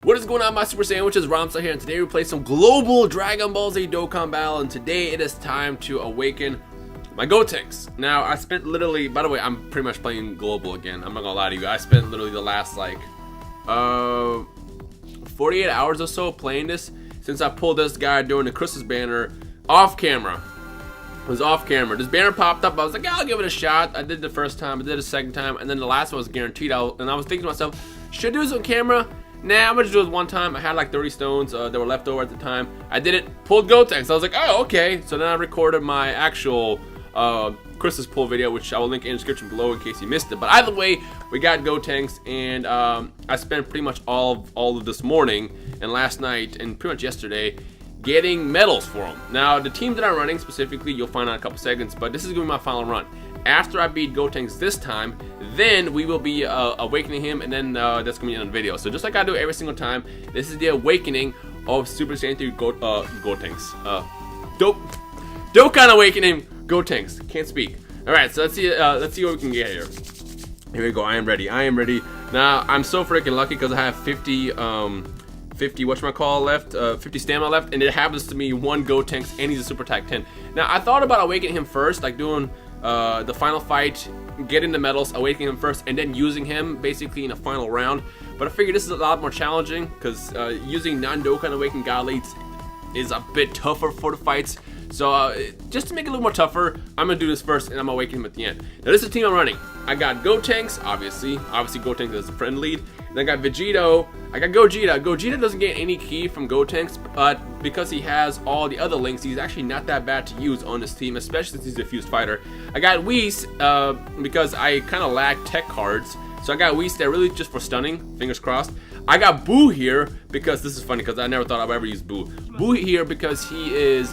What is going on, my Super Sandwiches? Ramsa here, and today we play some global Dragon Ball Z Dokkan battle, and today it is time to awaken my Gotenks. Now, I spent literally, by the way, I'm pretty much playing global again. I'm not gonna lie to you. I spent literally the last, 48 hours or so playing this since I pulled this guy during the Christmas banner off camera. It was off camera. This banner popped up. I was like, yeah, I'll give it a shot. I did it the first time. I did it the second time. And then the last one was guaranteed. And I was thinking to myself, should I do this on camera? Nah, I'm gonna do it one time. I had like 30 stones that were left over at the time. I did it, pulled Gotenks. I was like, oh, okay. So then I recorded my actual Christmas pull video, which I will link in the description below in case you missed it. But either way, we got Gotenks, and I spent pretty much all of this morning and last night and pretty much yesterday getting medals for them. Now, the team that I'm running specifically, you'll find out in a couple seconds, but this is gonna be my final run. After I beat Gotenks this time, then we will be awakening him, and then that's gonna be in the video. So just like I do every single time, this is the awakening of Super Saiyan 3 Gotenks. Dokkan awakening Gotenks. Can't speak. All right, so let's see what we can get here. Here we go. I am ready. Now I'm so freaking lucky because I have 50 whatchamacall left, 50 stamina left, and it happens to me one Gotenks, and he's a super attack 10. Now I thought about awakening him first, like doing the final fight, getting the medals, awakening him first, and then using him basically in a final round. But I figured this is a lot more challenging because using non-Dokkan awakened God Elites is a bit tougher for the fights. So just to make it a little more tougher, I'm gonna do this first, and I'm gonna awaken him at the end. Now this is the team I'm running. I got Gotenks, obviously Gotenks is the friend lead. Then I got Vegito. I got Gogeta. Gogeta doesn't get any ki from Gotenks, but because he has all the other links, he's actually not that bad to use on this team, especially since he's a fused fighter. I got Whis because I kind of lack tech cards, so I got Whis there really just for stunning. Fingers crossed. I got Boo here because this is funny because I never thought I'd ever use Boo. Boo here because he is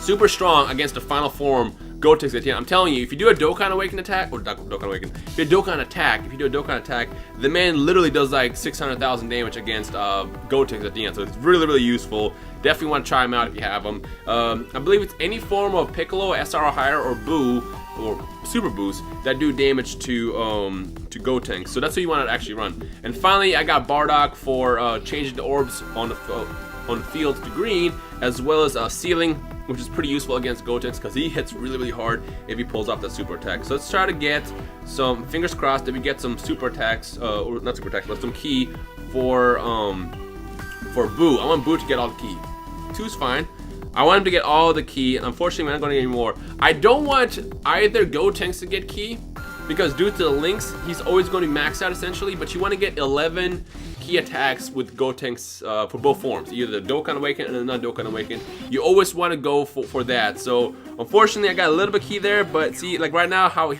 super strong against the final form Gotenks at the end. I'm telling you, if you do a Dokkan Awaken attack, or Dokkan Awaken, if you do a Dokkan attack, the man literally does like 600,000 damage against Gotenks at the end. So it's really, really useful. Definitely want to try him out if you have him. I believe it's any form of Piccolo, SR or higher, or Boo, or Super Boost that do damage to Gotenks. So that's what you want to actually run. And finally, I got Bardock for changing the orbs on the field to green, as well as sealing, which is pretty useful against Gotenks because he hits really, really hard if he pulls off that super attack. So let's try to get some, fingers crossed, that we get some super attacks, or not super attacks, but some ki for Boo. I want Boo to get all the ki. 2's fine. I want him to get all the ki, and unfortunately we're not going to get any more. I don't want either Gotenks to get ki, because due to the links, he's always going to be maxed out essentially, but you want to get 11 key attacks with Gotenks for both forms, either the Dokkan Awaken and the non-Dokkan Awaken. You always want to go for that. So unfortunately I got a little bit key there, but see, like right now how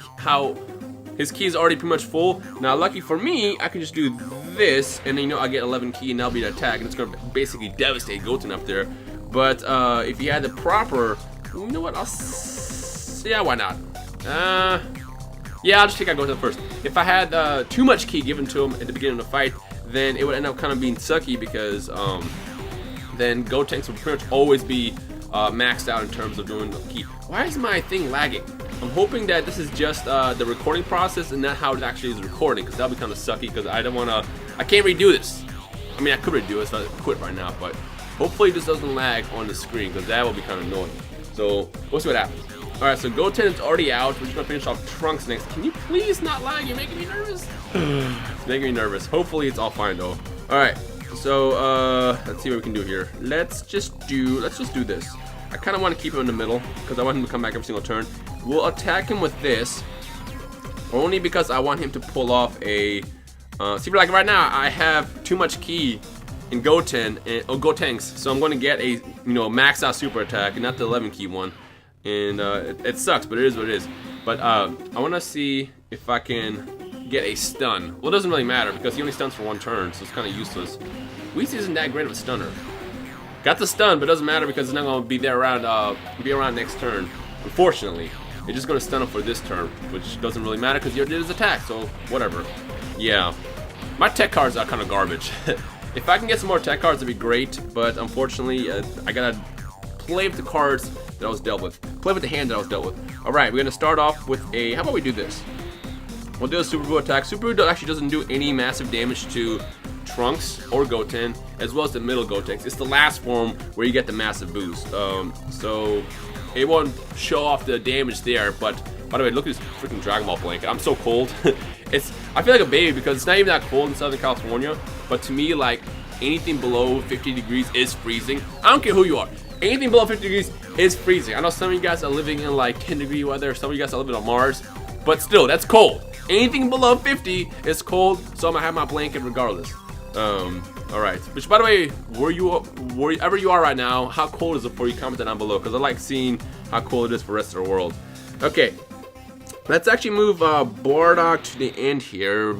his key is already pretty much full. Now lucky for me, I can just do this, and then I get 11 key, and that'll be the attack, and it's going to basically devastate Goten up there. But if you had the proper, you know what, yeah, why not? Yeah, I'll just take out Goten first. If I had too much ki given to him at the beginning of the fight, then it would end up kind of being sucky because then Gotenks would pretty much always be maxed out in terms of doing the ki. Why is my thing lagging? I'm hoping that this is just the recording process and not how it actually is recording, because that'll be kind of sucky because I can't redo this. I mean, I could redo it, so I quit right now, but hopefully this doesn't lag on the screen because that will be kind of annoying. So we'll see what happens. Alright, so Goten is already out. We're just gonna finish off Trunks next. Can you please not lag? You're making me nervous. It's making me nervous. Hopefully it's all fine though. Alright, so let's see what we can do here. Let's just do this. I kinda wanna keep him in the middle because I want him to come back every single turn. We'll attack him with this. Only because I want him to pull off a see, like right now I have too much ki in Gotenks, so I'm gonna get a max out super attack and not the 11 ki one. And it sucks, but it is what it is. But I want to see if I can get a stun. Well, it doesn't really matter because he only stuns for one turn, so it's kind of useless. Whis isn't that great of a stunner. Got the stun, but it doesn't matter because it's not going to be around next turn. Unfortunately, it's just going to stun him for this turn, which doesn't really matter because he already did his attack, so whatever. Yeah, my tech cards are kind of garbage. If I can get some more tech cards, it'd be great, but unfortunately, I gotta play with the cards that I was dealt with. Play with the hand that I was dealt with. Alright, we're gonna start off with a, how about we do this? We'll do a Super Boo attack. Super Boo actually doesn't do any massive damage to Trunks or Goten, as well as the middle Gotenks. It's the last form where you get the massive boost. So it won't show off the damage there, but by the way, look at this freaking Dragon Ball blanket. I'm so cold. I feel like a baby because it's not even that cold in Southern California, but to me, like, anything below 50 degrees is freezing. I don't care who you are. Anything below 50 degrees is freezing. I know some of you guys are living in like 10-degree weather. Some of you guys are living on Mars, but still, that's cold. Anything below 50 is cold, so I'm gonna have my blanket regardless. All right. Which, by the way, wherever you are right now, how cold is it for you? Comment down below, because I like seeing how cold it is for the rest of the world. Okay. Let's actually move Bardock to the end here.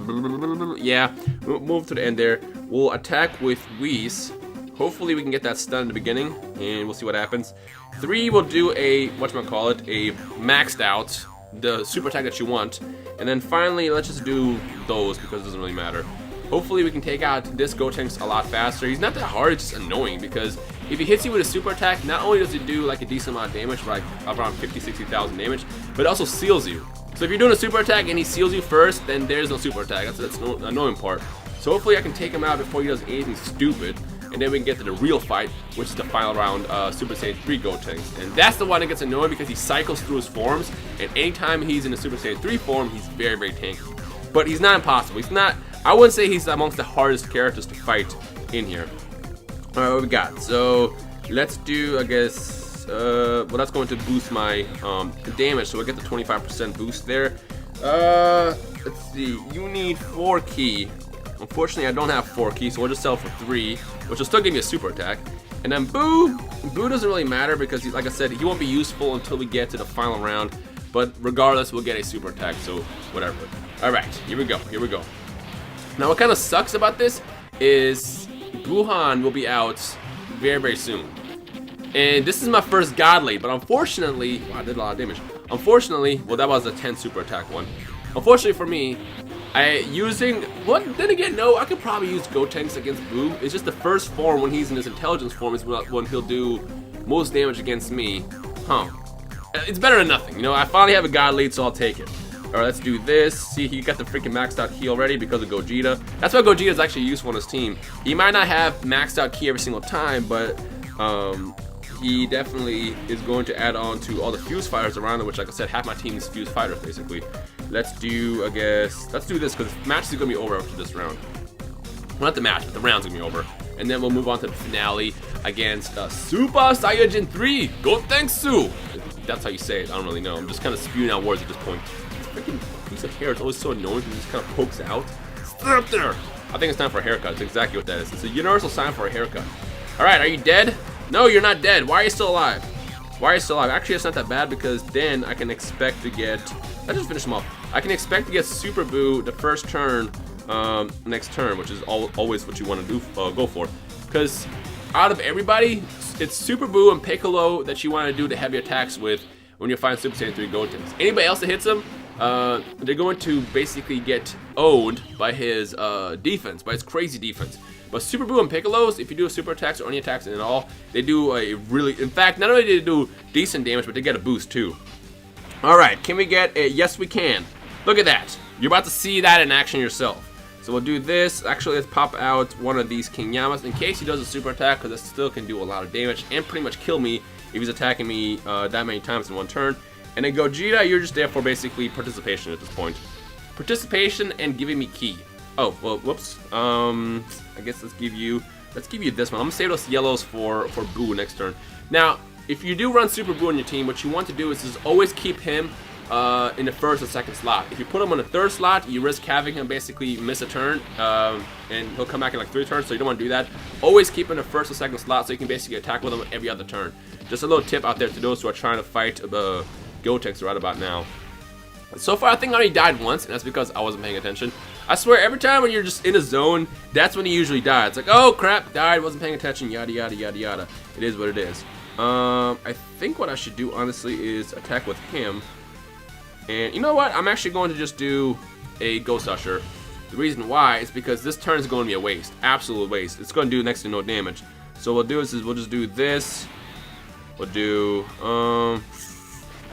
Yeah, move to the end there. We'll attack with Whis. Hopefully we can get that stun in the beginning, and we'll see what happens. 3 will do a, whatchamacallit, a maxed out, the super attack that you want. And then finally, let's just do those, because it doesn't really matter. Hopefully we can take out this Gotenks a lot faster. He's not that hard, it's just annoying, because if he hits you with a super attack, not only does he do like a decent amount of damage, like around 50,000-60,000 damage, but it also seals you. So if you're doing a super attack and he seals you first, then there's no super attack. That's the annoying part. So hopefully I can take him out before he does anything stupid, and then we can get to the real fight, which is the final round, Super Saiyan 3 Gotenks. And that's the one that gets annoying because he cycles through his forms, and anytime he's in the Super Saiyan 3 form, he's very, very tanky. But he's not impossible. He's not, I wouldn't say he's amongst the hardest characters to fight in here. Alright, what we got? So let's do, I guess, well, that's going to boost my damage, so we'll get the 25% boost there. Let's see, you need 4 ki. Unfortunately, I don't have 4 ki, so we'll just sell for 3, which will still give me a super attack. And then Boo doesn't really matter because, like I said, he won't be useful until we get to the final round. But regardless, we'll get a super attack, so whatever. Alright, here we go, here we go. Now, what kind of sucks about this is Buhan will be out very, very soon. And this is my first God lead, but unfortunately, wow, I did a lot of damage. Unfortunately, well, that was a 10 super attack one. Unfortunately for me, then again, no, I could probably use Gotenks against Boo. It's just the first form when he's in his intelligence form is when he'll do most damage against me. Huh. It's better than nothing, you know, I finally have a God lead, so I'll take it. Alright, let's do this. See, he got the freaking maxed out ki already because of Gogeta. That's why Gogeta is actually useful on his team. He might not have maxed out ki every single time, but he definitely is going to add on to all the fuse fighters around him, which, like I said, half my team is fuse fighters, basically. Let's do, I guess, let's do this, because the match is going to be over after this round. Well, not the match, but the round's going to be over. And then we'll move on to the finale against Super Saiyan 3 Gotenks. That's how you say it, I don't really know. I'm just kind of spewing out words at this point. This freaking piece of hair is always so annoying because it just kind of pokes out. Stay up there! I think it's time for a haircut. That's exactly what that is. It's a universal sign for a haircut. Alright, are you dead? No, you're not dead. Why are you still alive? Why are you still alive? Actually, it's not that bad because then I can expect to get... Let's just finish him off. I can expect to get Super Boo the first turn, next turn, which is always what you want to do, go for. Because out of everybody, it's Super Boo and Piccolo that you want to do the heavy attacks with when you find Super Saiyan 3 Gotenks. Anybody else that hits him, they're going to basically get owned by his defense, by his crazy defense. But Super Boo and Piccolos, if you do super attacks or any attacks at all, they do a really, in fact, not only do they do decent damage, but they get a boost too. Alright, can we get a, yes we can. Look at that. You're about to see that in action yourself. So we'll do this. Actually, let's pop out one of these King Yamas in case he does a super attack, because it still can do a lot of damage and pretty much kill me if he's attacking me that many times in one turn. And then Gogeta, you're just there for basically participation at this point. Participation and giving me ki. Oh, well, whoops. I guess let's give you this one. I'm gonna save those yellows for Boo next turn. Now, if you do run Super Boo on your team, what you want to do is always keep him in the first or second slot. If you put him on the third slot, you risk having him basically miss a turn, and he'll come back in like 3 turns, so you don't want to do that. Always keep him in the first or second slot so you can basically attack with him every other turn. Just a little tip out there to those who are trying to fight the Gotenks right about now. So far, I think I already died once, and that's because I wasn't paying attention. I swear, every time when you're just in a zone, that's when you usually die. It's like, oh crap, died, wasn't paying attention, yada yada yada yada. It is what it is. I think what I should do, honestly, is attack with him. And you know what? I'm actually going to just do a Ghost Usher. The reason why is because this turn is going to be a waste. Absolute waste. It's going to do next to no damage. So what we'll do is we'll just do this. We'll do, I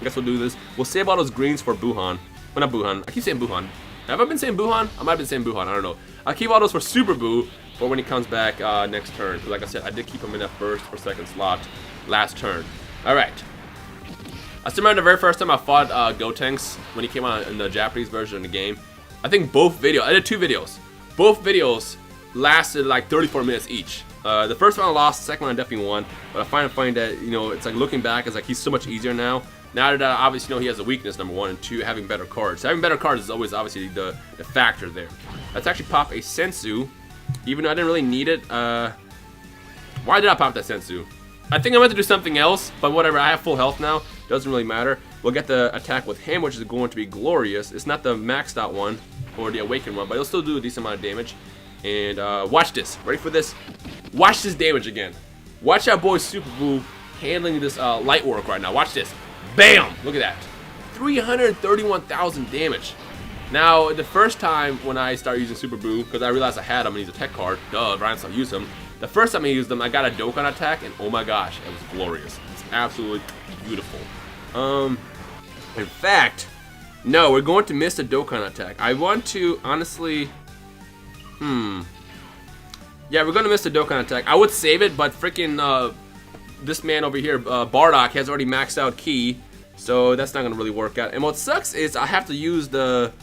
guess we'll do this. We'll save all those greens for Buhan. Well, not Buhan. I keep saying Buhan. Have I been saying Buhan? I might have been saying Buhan. I don't know. I'll keep all those for Super Boo. for when he comes back next turn. Because like I said, I did keep him in that first or second slot last turn. Alright. I still remember the very first time I fought Gotenks when he came out in the Japanese version of the game. I think both videos, I did 2 videos. Both videos lasted like 34 minutes each. The first one I lost, the second one I definitely won. But I find it funny that, you know, it's like looking back, it's like he's so much easier now. Now that I obviously know he has a weakness, number 1, and 2, having better cards. Having better cards is always obviously the factor there. Let's actually pop a Sensu, even though I didn't really need it. Why did I pop that Sensu? I think I meant to do something else, but whatever, I have full health now. Doesn't really matter. We'll get the attack with him, which is going to be glorious. It's not the maxed out one, or the awaken one, but it'll still do a decent amount of damage. And watch this. Ready for this? Watch this damage again. Watch our boy Super Boo handling this light work right now. Watch this. Bam! Look at that. 331,000 damage. Now, the first time when I started using Super Boo, because I realized I had him and he's a tech card, duh, Ryan still use him. The first time I used them, I got a Dokkan attack, and oh my gosh, it was glorious. It's absolutely beautiful. In fact, no, we're going to miss the Dokkan attack. I want to, honestly, yeah, we're going to miss the Dokkan attack. I would save it, but freaking, this man over here, Bardock, has already maxed out Ki, so that's not going to really work out. And what sucks is I have to use the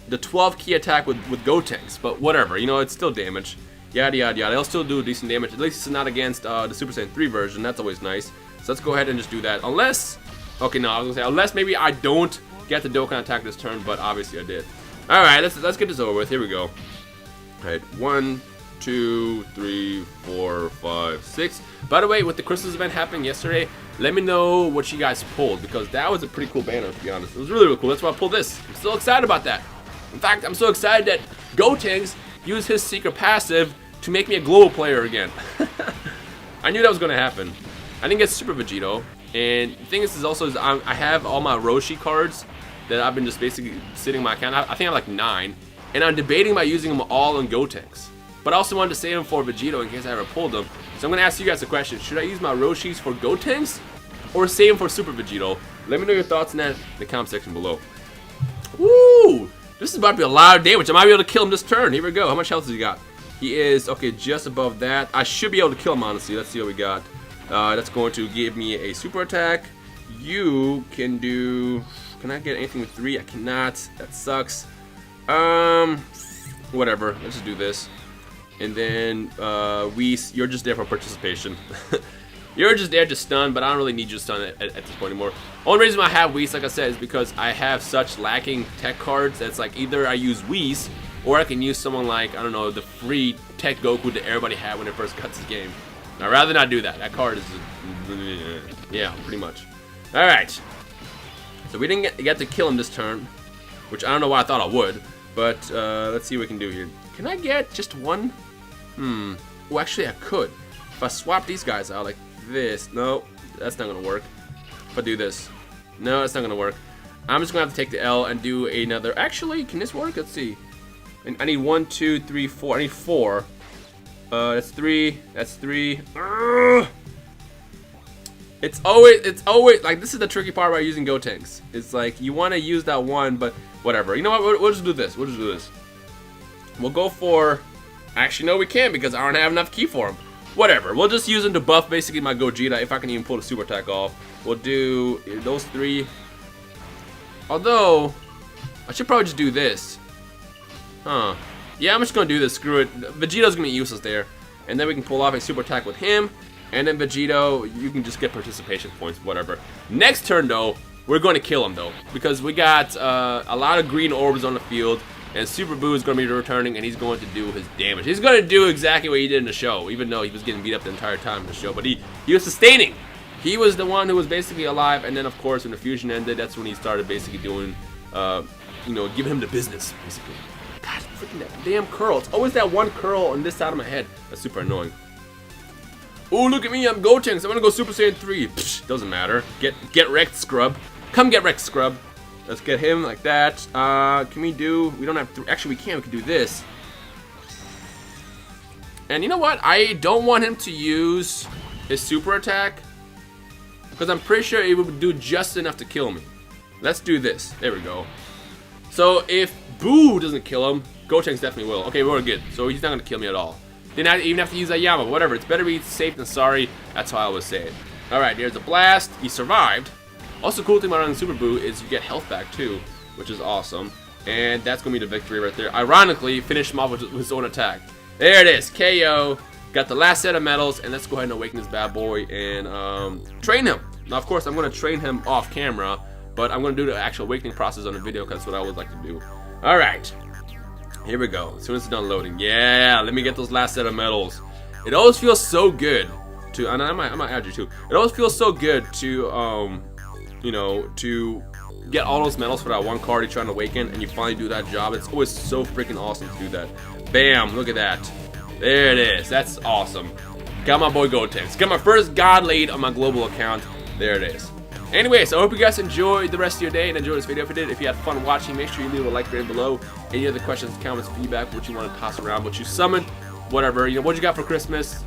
12 Ki attack with Gotenks, but whatever, you know, it's still damage. Yada yada yada. It'll still do decent damage. At least it's not against the Super Saiyan 3 version. That's always nice. So let's go ahead and just do that. Unless, okay, no, I was gonna say unless maybe I don't get the Dokkan attack this turn, but obviously I did. All right, let's get this over with. Here we go. All right, 1, 2, 3, 4, 5, 6. By the way, with the Christmas event happening yesterday, let me know what you guys pulled, because that was a pretty cool banner, to be honest. It was really, really cool. That's why I pulled this. I'm so excited about that. In fact, I'm so excited that Gotenks used his secret passive to make me a global player again. I knew that was going to happen. I didn't get Super Vegito, and the thing is also I have all my Roshi cards that I've been just basically sitting in my account. I think I have like 9, and I'm debating about using them all on Gotenks. But I also wanted to save them for Vegito in case I ever pulled them. So I'm going to ask you guys a question. Should I use my Roshis for Gotenks or save them for Super Vegito? Let me know your thoughts on that in the comment section below. Woo! This is about to be a lot of damage. I might be able to kill him this turn. Here we go. How much health does he got? He is, okay, just above that. I should be able to kill him, honestly. Let's see what we got. That's going to give me a super attack. You can do... Can I get anything with 3? I cannot. That sucks. Whatever. Let's just do this. And then, Whis, you're just there for participation. You're just there to stun, but I don't really need you to stun at this point anymore. Only reason why I have Whis, like I said, is because I have such lacking tech cards that's like either I use Whis, or I can use someone like, I don't know, the free Tech Goku that everybody had when it first got this game. I'd rather not do that. That card is, yeah, pretty much. Alright. So we didn't get to kill him this turn, which I don't know why I thought I would. But let's see what we can do here. Can I get just one? Well, actually I could. If I swap these guys out like this. No, that's not going to work. If I do this. No, that's not going to work. I'm just going to have to take the L and do another. Actually, can this work? Let's see. I need 1, 2, 3, 4. I need 4. That's 3. That's 3. It's always like, this is the tricky part about using Gotenks. It's like you want to use that one, but whatever. You know what? We'll just do this. We'll just do this. We'll go for. Actually, no, we can't because I don't have enough Ki for him. Whatever. We'll just use him to buff basically my Gogeta if I can even pull the super attack off. We'll do those 3. Although I should probably just do this. Huh. Yeah, I'm just gonna do this. Screw it. Vegito's gonna be useless there. And then we can pull off a super attack with him. And then Vegito, you can just get participation points, whatever. Next turn, though, we're going to kill him, though. Because we got a lot of green orbs on the field. And Super Boo is going to be returning, and he's going to do his damage. He's going to do exactly what he did in the show, even though he was getting beat up the entire time in the show. But he was sustaining. He was the one who was basically alive. And then, of course, when the fusion ended, that's when he started basically doing, you know, giving him the business, basically. God, freaking that damn curl. It's always that one curl on this side of my head. That's super annoying. Oh, look at me, I'm Gotenks. I'm gonna go Super Saiyan 3. Psh, doesn't matter. Get wrecked, scrub. Come get wrecked, scrub. Let's get him like that. Can we do... We don't have to... Actually, we can. We can do this. And you know what? I don't want him to use his super attack, because I'm pretty sure it would do just enough to kill me. Let's do this. There we go. So if Boo doesn't kill him, Gotenks definitely will. Okay, we're good. So he's not gonna kill me at all. Didn't even have to use that Yama. Whatever. It's better be safe than sorry. That's how I always say it. Alright, here's a blast. He survived. Also, cool thing about running Super Boo is you get health back too, which is awesome. And that's going to be the victory right there. Ironically, finish him off with his own attack. There it is. KO. Got the last set of medals. And let's go ahead and awaken this bad boy and train him. Now, of course, I'm going to train him off camera. But I'm going to do the actual awakening process on the video because that's what I would like to do. Alright. Here we go. As soon as it's done loading. Yeah, let me get those last set of medals. It always feels so good to... And I might add you too. It always feels so good to, you know, to... get all those medals for that one card you're trying to awaken, and you finally do that job. It's always so freaking awesome to do that. Bam! Look at that. There it is. That's awesome. Got my boy Gotenks. Got my first God lead on my global account. There it is. Anyways, I hope you guys enjoyed the rest of your day and enjoyed this video. If you did, if you had fun watching, make sure you leave a like right below. Any other questions, comments, feedback, what you want to toss around, what you summoned, whatever. You know, what you got for Christmas.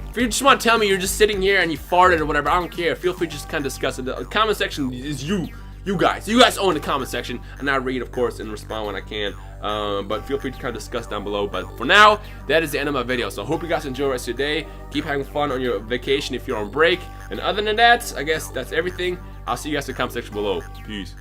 If you just want to tell me you're just sitting here and you farted or whatever, I don't care. Feel free to just kind of discuss it. The comment section is you guys own the comment section, and I read, of course, and respond when I can. But feel free to kind of discuss down below. But for now, that is the end of my video. So I hope you guys enjoy the rest of your day. Keep having fun on your vacation if you're on break. And other than that, I guess that's everything. I'll see you guys in the comment section below. Peace.